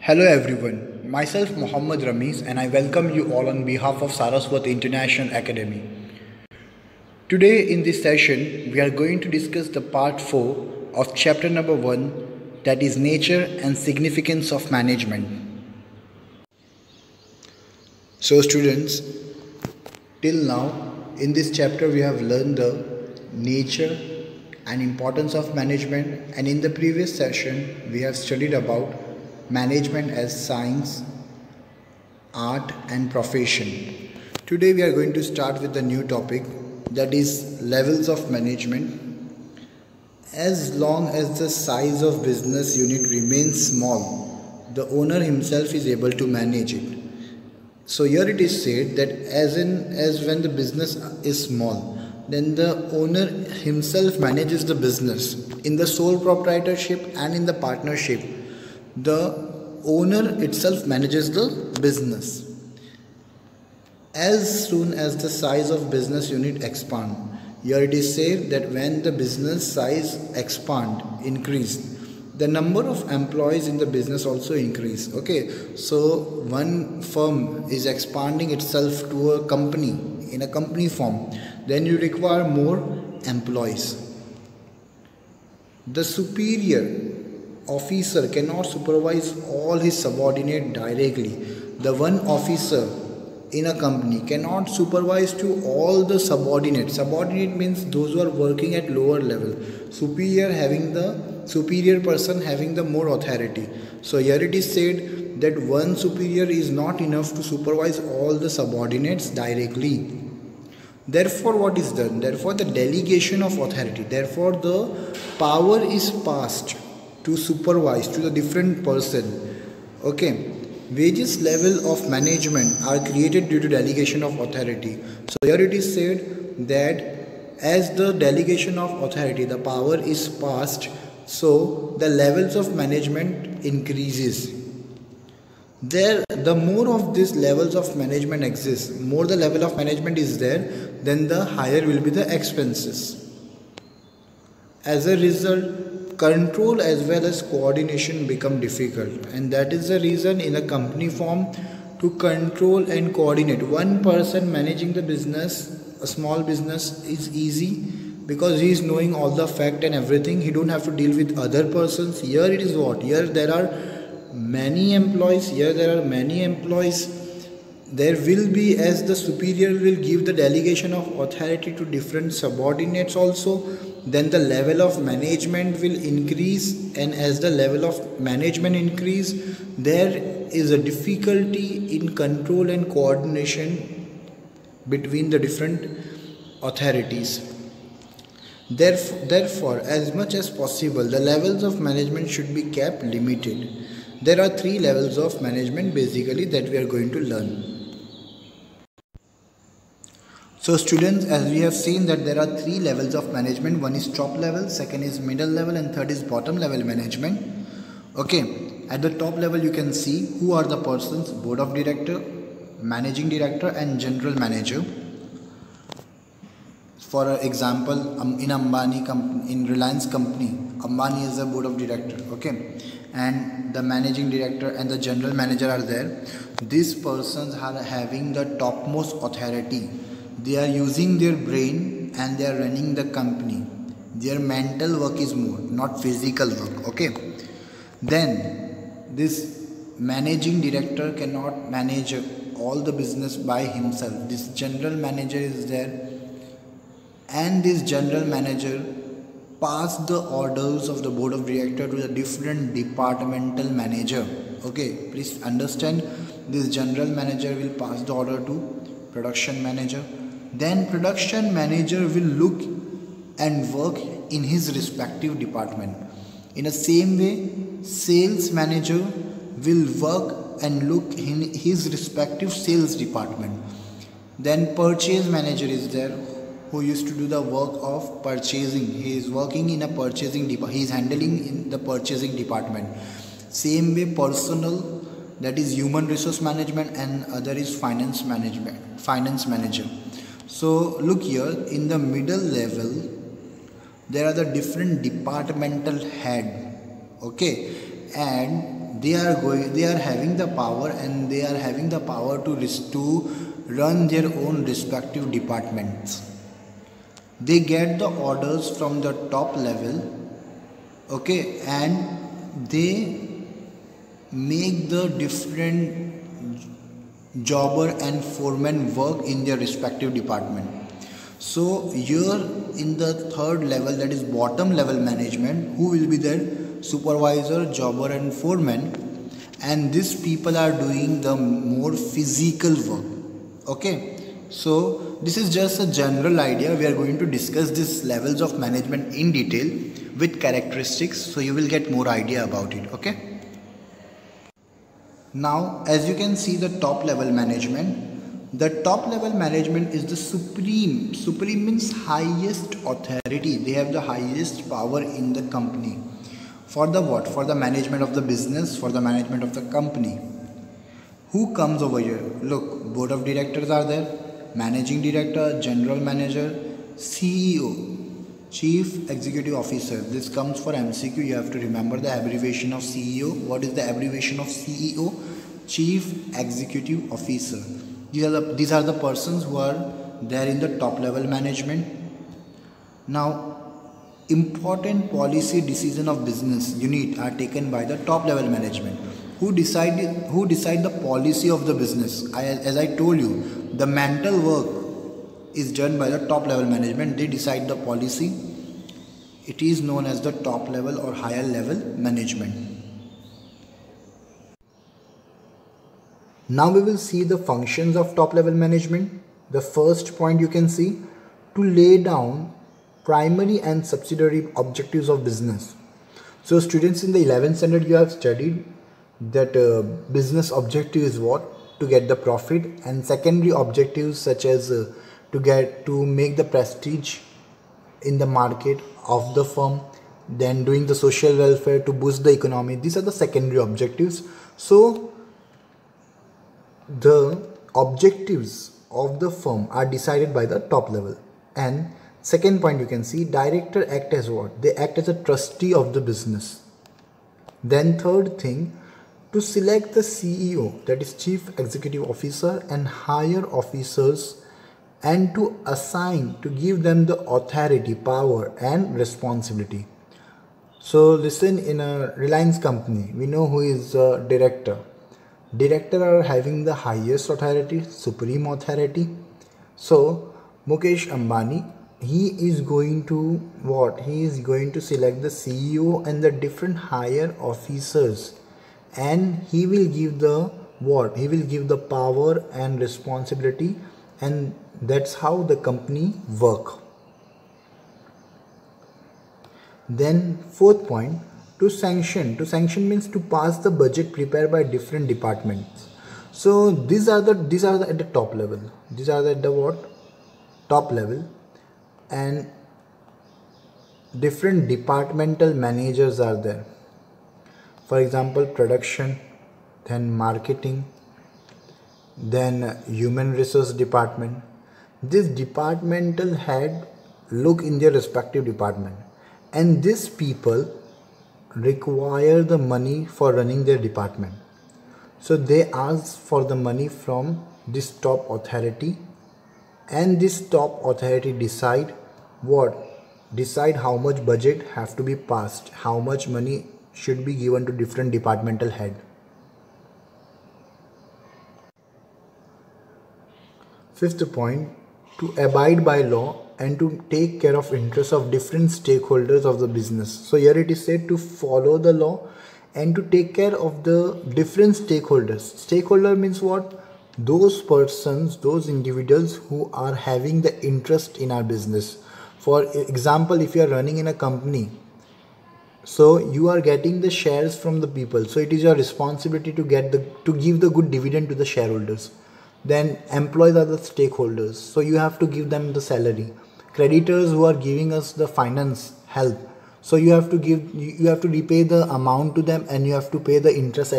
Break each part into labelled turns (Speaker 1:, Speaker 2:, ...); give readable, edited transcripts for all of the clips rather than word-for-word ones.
Speaker 1: Hello everyone, myself Mohammad Rameez and I welcome you all on behalf of Saraswat International Academy. Today in this session, we are going to discuss the part 4 of chapter number 1, that is nature and significance of management. So students, till now in this chapter we have learned the nature and importance of management, and in the previous session we have studied about management as science, art and profession. Today we are going to start with the new topic, that is levels of management. As long as the size of business unit remains small, the owner himself is able to manage it. So here it is said that as when the business is small, then the owner himself manages the business. In the sole proprietorship and in the partnership, the owner itself manages the business. As soon as the size of business unit expand, here it is said that when the business size increase, the number of employees in the business also increase. Okay, so one firm is expanding itself to a company in a company form, then you require more employees. The superior officer cannot supervise all his subordinate directly. The one officer in a company cannot supervise to all the subordinates. Subordinate means those who are working at lower level. Superior person having the more authority. So here it is said that one superior is not enough to supervise all the subordinates directly. Therefore what is done? Therefore the delegation of authority. Therefore the power is passed to supervise to the different person. Okay, various level of management are created due to delegation of authority. So here it is said that as the delegation of authority, the power is passed, so the levels of management increases. The more of these levels of management exists, more the level of management is there, then the higher will be the expenses. As a result, control as well as coordination become difficult, and that is the reason in a company form, to control and coordinate one person managing the business, a small business, is easy because he is knowing all the fact and everything. He don't have to deal with other persons. Here it is what? Here there are many employees. There will be, as the superior will give the delegation of authority to different subordinates also, then the level of management will increase, and as the level of management increase, there is a difficulty in control and coordination between the different authorities. Therefore, as much as possible, the levels of management should be kept limited. There are 3 levels of management basically that we are going to learn. So students, as we have seen that there are 3 levels of management. One is top level, second is middle level, and third is bottom level management. Okay, at the top level you can see who are the persons: board of director, managing director and general manager. For example, in Ambani company, in Reliance company, Ambani is the board of director. Okay, and the managing director and the general manager are there. These persons are having the topmost authority. They are using their brain and they are running the company. Their mental work is more, not physical work. Okay. Then this managing director cannot manage all the business by himself. This general manager is there, and this general manager pass the orders of the board of director to the different departmental manager. Okay, please understand, this general manager will pass the order to production manager. Then production manager will look and work in his respective department. In the same way, sales manager will work and look in his respective sales department. Then purchase manager is there, who used to do the work of purchasing. He is working in a purchasing department. He is handling in the purchasing department. Same way, personal, that is human resource management, and other is finance manager. So look here, in the middle level there are the different departmental head. Okay, and they are having the power, and they are having the power to run their own respective departments. They get the orders from the top level, okay, and they make the different jobber and foreman work in their respective department. So here in the third level, that is bottom level management, who will be there? Supervisor, jobber and foreman, and these people are doing the more physical work. Okay, so this is just a general idea. We are going to discuss these levels of management in detail with characteristics, so you will get more idea about it. Okay, now as you can see, the top level management. The top level management is the supreme. Supreme means highest authority. They have the highest power in the company. For the what? For the management of the business, for the management of the company. Who comes over here? Look, board of directors are there, managing director, general manager, CEO, chief executive officer. This comes for MCQ. You have to remember the abbreviation of CEO. What is the abbreviation of CEO? Chief executive officer. These are the persons who are there in the top level management. Now, important policy decision of business unit are taken by the top level management. Who decide the policy of the business? As I told you, the mental work is done by the top level management. They decide the policy. It is known as the top level or higher level management. Now we will see the functions of top level management. The first point you can see, to lay down primary and subsidiary objectives of business. So students, in the 11th standard you have studied that business objective is what? To get the profit, and secondary objectives such as to make the prestige in the market of the firm, then doing the social welfare to boost the economy. These are the secondary objectives. So the objectives of the firm are decided by the top level. And second point you can see, director act as what? They act as a trustee of the business. Then third thing, to select the CEO, that is chief executive officer, and higher officers, and to assign, to give them the authority, power and responsibility. So listen, in a Reliance company, we know who is the director. Director are having the highest authority, supreme authority. So Mukesh Ambani, he is going to what? He is going to select the CEO and the different higher officers, and he will give the what? He will give the power and responsibility, and that's how the company work. Then fourth point, to sanction. To sanction means to pass the budget prepared by different departments. So these are at the top level. These are at the what? Top level, and different departmental managers are there. For example, production, then marketing, then human resource department. This departmental head look in their respective department, and these people require the money for running their department. So they ask for the money from this top authority, and this top authority decide what? Decide how much budget have to be passed, how much money should be given to different departmental head. Fifth point, to abide by law and to take care of interests of different stakeholders of the business. So here it is said to follow the law and to take care of the different stakeholders. Stakeholder means what? Those persons, those individuals who are having the interest in our business. For example, if you are running in a company, so you are getting the shares from the people, so it is your responsibility to give the good dividend to the shareholders. Then employees are the stakeholders, so you have to give them the salary. Creditors who are giving us the finance help, so you have to repay the amount to them, and you have to pay the interest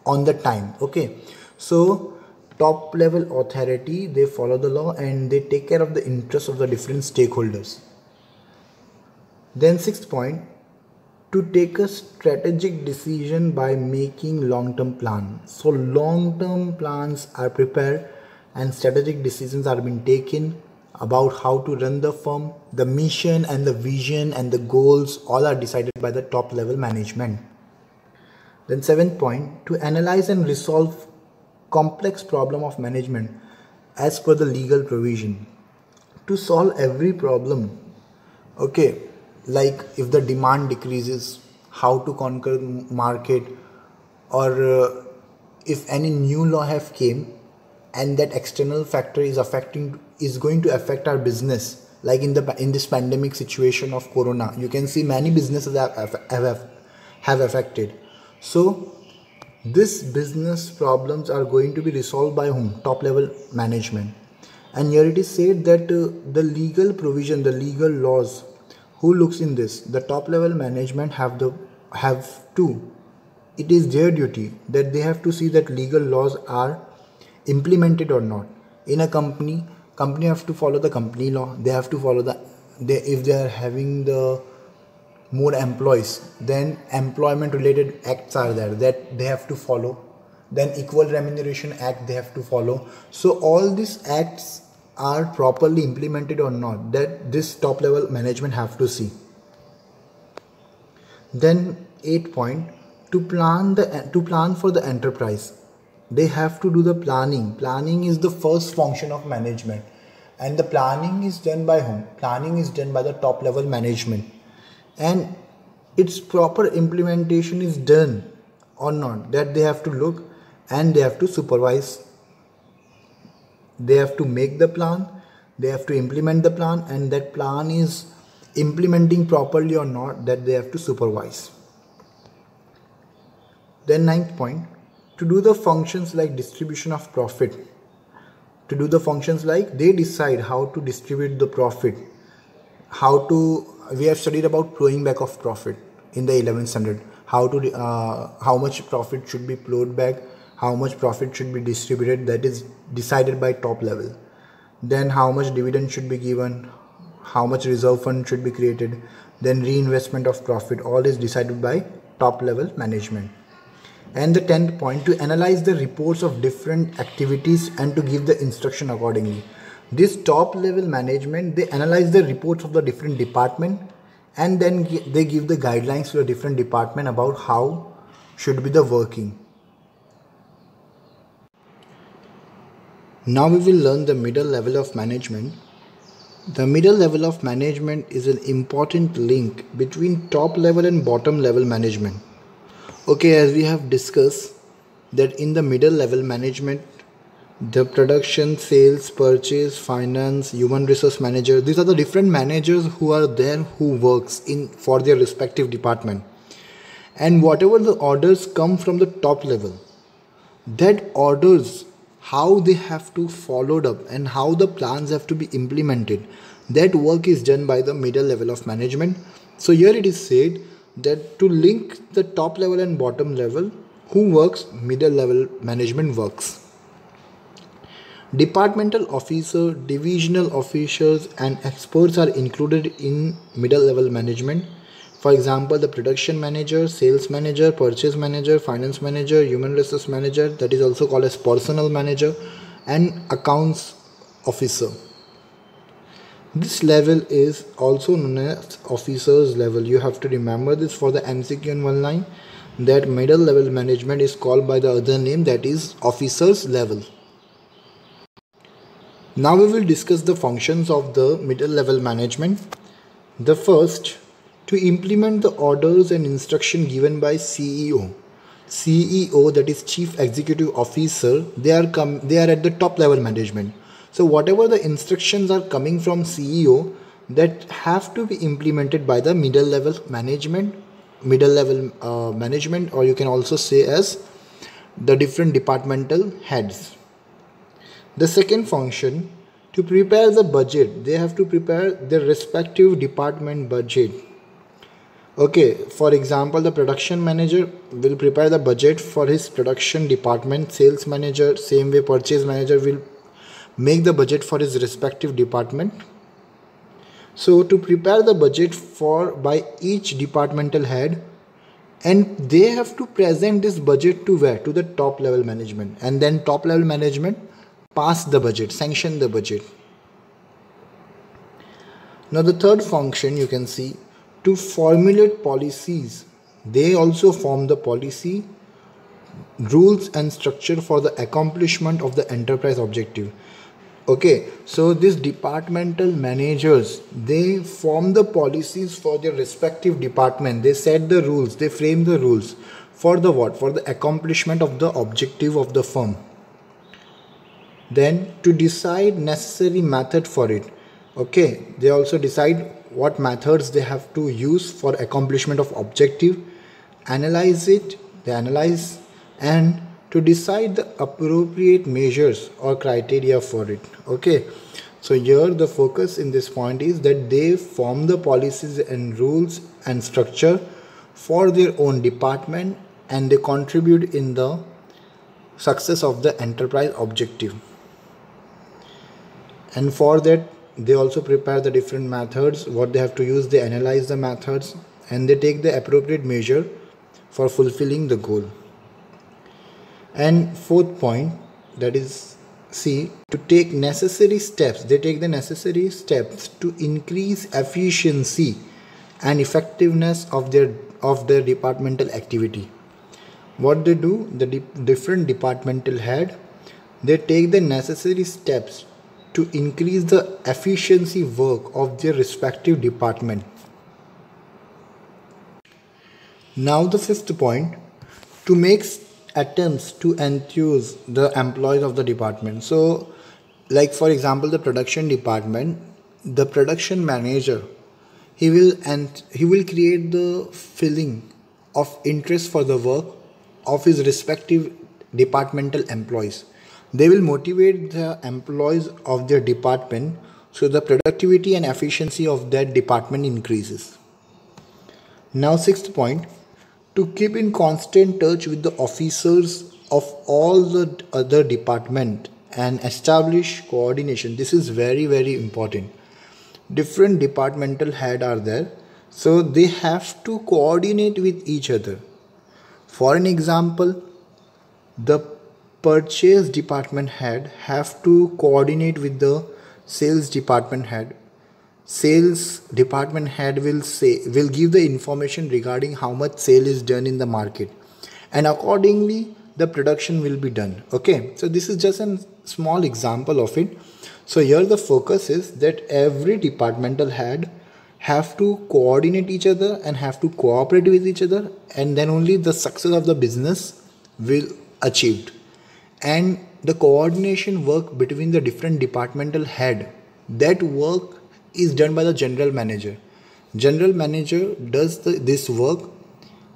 Speaker 1: on the time. Okay, so top level authority, they follow the law and they take care of the interests of the different stakeholders. Then sixth point, to take a strategic decision by making long-term plan. So long-term plans are prepared and strategic decisions are being taken about how to run the firm. The mission and the vision and the goals all are decided by the top level management. Then seventh point, to analyze and resolve complex problem of management as per the legal provision. To solve every problem, okay, like if the demand decreases, how to conquer market, or if any new law have came and that external factor is going to affect our business, like in this pandemic situation of corona, you can see many businesses have affected. So this business problems are going to be resolved by whom? Top level management. And here it is said that the legal provision, the legal laws, who looks in this? The top level management have to. It is their duty that they have to see that legal laws are implemented or not. In a company have to follow the company law. They have to follow if they are having the more employees, then employment related acts are there that they have to follow. Then Equal Remuneration Act they have to follow. So all these acts are properly implemented or not, that this top level management have to see. Then 8 point, to plan for the enterprise, they have to do the planning. Planning is the first function of management, and the planning is done by whom? Planning is done by the top level management, and its proper implementation is done or not, that they have to look and they have to supervise. They have to make the plan, they have to implement the plan, and that plan is implementing properly or not, that they have to supervise. Then 9th point, to do the functions like distribution of profit. To do the functions like they decide how to distribute the profit, we have studied about plowing back of profit in the 11th standard, how much profit should be plowed back, how much profit should be distributed, that is decided by top level. Then how much dividend should be given, how much reserve fund should be created, then reinvestment of profit, all is decided by top level management. And the 10th point, to analyze the reports of different activities and to give the instruction accordingly. This top level management, they analyze the reports of the different department, and then they give the guidelines to the different department about how should be the working. Now we will learn the middle level of management. The middle level of management is an important link between top level and bottom level management. Okay, as we have discussed that in the middle level management, the production, sales, purchase, finance, human resource manager, these are the different managers who are there who works for their respective department. And whatever the orders come from the top level, that orders, how they have to followed up and how the plans have to be implemented, that work is done by the middle level of management. So here it is said that to link the top level and bottom level, who works? Middle level management works. Departmental officer, divisional officers and experts are included in middle level management. For example, the production manager, sales manager, purchase manager, finance manager, human resource manager, that is also called as personnel manager, and accounts officer. This level is also known as officers level. You have to remember this for the MCQ in one line, that middle level management is called by the other name, that is officers level. Now we will discuss the functions of the middle level management. The first, to implement the orders and instruction given by CEO. CEO, that is Chief Executive Officer, they are at the top level management. So whatever the instructions are coming from CEO, that have to be implemented by the middle level management, or you can also say as the different departmental heads. The second function, to prepare the budget, they have to prepare their respective department budget. Okay, for example, the production manager will prepare the budget for his production department, sales manager, same way purchase manager will make the budget for his respective department. So to prepare the budget for by each departmental head, and they have to present this budget to where? To the top level management, and then top level management pass the budget, sanction the budget. Now the third function you can see, to formulate policies. They also form the policy, rules and structure for the accomplishment of the enterprise objective. Okay, so these departmental managers, they form the policies for their respective department. They set the rules, they frame the rules for the what? For the accomplishment of the objective of the firm. Then to decide necessary method for it. Okay, they also decide what methods they have to use for accomplishment of objective, analyze it, they analyze, and to decide the appropriate measures or criteria for it. Okay, so here the focus in this point is that they form the policies and rules and structure for their own department, and they contribute in the success of the enterprise objective. And for that they also prepare the different methods, what they have to use, they analyze the methods, and they take the appropriate measure for fulfilling the goal. And fourth point, that is C, to take necessary steps. They take the necessary steps to increase efficiency and effectiveness of their departmental activity. What they do, the different departmental head, they take the necessary steps to increase the efficiency work of their respective department. Now the fifth point, to make attempts to enthuse the employees of the department. So like for example, the production department, the production manager, he will create the feeling of interest for the work of his respective departmental employees. They will motivate the employees of their department, so the productivity and efficiency of that department increases. Now sixth point, to keep in constant touch with the officers of all the other department and establish coordination. This is very, very important. Different departmental head are there, so they have to coordinate with each other. For an example, the purchase department head have to coordinate with the sales department head. Sales department head will give the information regarding how much sale is done in the market, and accordingly the production will be done. Okay, so this is just a small example of it. So here the focus is that every departmental head have to coordinate each other and have to cooperate with each other, and then only the success of the business will achieved. And the coordination work between the different departmental head, that work is done by the general manager. General manager does this work.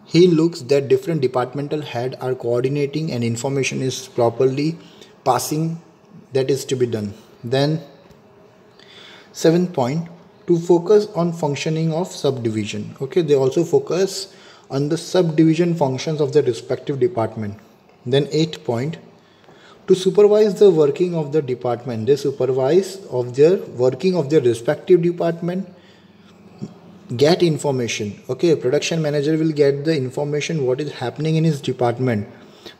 Speaker 1: He looks that different departmental head are coordinating and information is properly passing, that is to be done. Then seventh point, to focus on functioning of subdivision. Okay, they also focus on the subdivision functions of the respective department. Then eighth point, to supervise the working of the department. They supervise of their working of their respective department, get information. Okay, production manager will get the information what is happening in his department,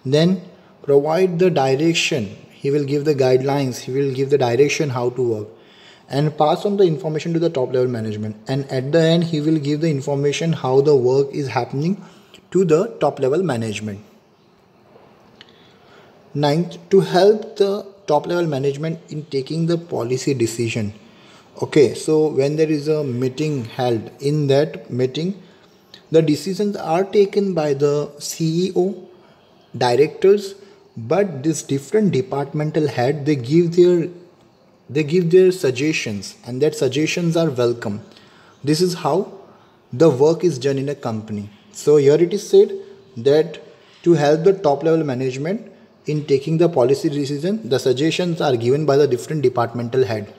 Speaker 1: then provide the direction. He will give the guidelines, he will give the direction how to work, and pass on the information to the top level management, and at the end he will give the information how the work is happening to the top level management. Ninth, to help the top level management in taking the policy decision. Okay, so when there is a meeting held, in that meeting the decisions are taken by the CEO, directors, but this different departmental head, they give their suggestions, and that suggestions are welcome. This is how the work is done in a company. So here it is said that to help the top level management in taking the policy decision, the suggestions are given by the different departmental head.